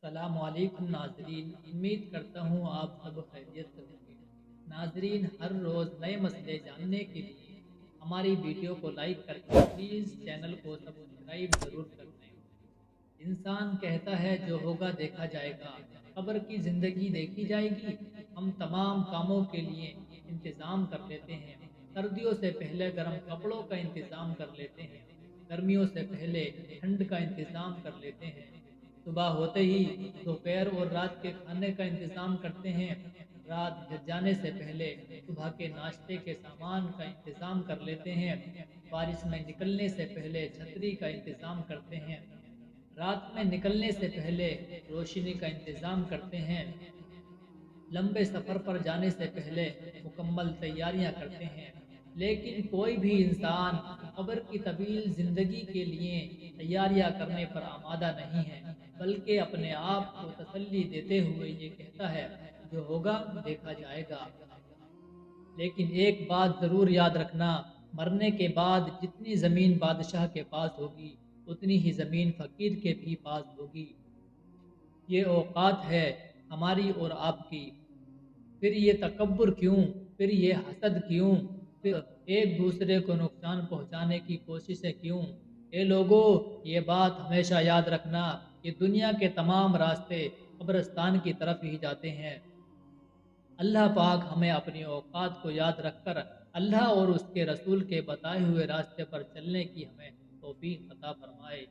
السلام علیکم ناظرین، امید کرتا ہوں آپ سب خیریت سے ہوں گے۔ ناظرین، ہر روز نئے مسئلے جاننے کے لیے ہماری ویڈیو کو لائک کر کے پلیز چینل کو سبسکرائب ضرور کر دیں۔ انسان کہتا ہے جو ہوگا دیکھا جائے گا، قبر کی زندگی دیکھی جائے گی۔ ہم تمام کاموں کے لیے انتظام کر لیتے ہیں۔ سردیوں سے پہلے گرم کپڑوں کا انتظام کر لیتے ہیں، گرمیوں سے پہلے ٹھنڈ کا انتظام کر لیتے ہیں، صبح ہوتے ہی دوپہر اور رات کے کھانے کا انتظام کرتے ہیں، رات گر جانے سے پہلے صبح کے ناشتے کے سامان کا انتظام کر لیتے ہیں، بارش میں نکلنے سے پہلے چھتری کا انتظام کرتے ہیں، رات میں نکلنے سے پہلے روشنی کا انتظام کرتے ہیں، لمبے سفر پر جانے سے پہلے مکمل تیاریاں کرتے ہیں۔ لیکن کوئی بھی انسان قبر کی طویل زندگی کے لیے تیاریاں کرنے پر آمادہ نہیں ہے، بلکہ اپنے آپ کو تسلی دیتے ہوئے یہ کہتا ہے جو ہوگا دیکھا جائے گا۔ لیکن ایک بات ضرور یاد رکھنا، مرنے کے بعد جتنی زمین بادشاہ کے پاس ہوگی اتنی ہی زمین فقیر کے بھی پاس ہوگی۔ یہ اوقات ہے ہماری اور آپ کی، پھر یہ تکبر کیوں، پھر یہ حسد کیوں، پھر ایک دوسرے کو نقصان پہنچانے کی کوششیں کیوں؟ اے لوگو، یہ بات ہمیشہ یاد رکھنا کہ دنیا کے تمام راستے قبرستان کی طرف ہی جاتے ہیں۔ اللہ پاک ہمیں اپنی اوقات کو یاد رکھ کر اللہ اور اس کے رسول کے بتائے ہوئے راستے پر چلنے کی ہمیں توفیق عطا فرمائے۔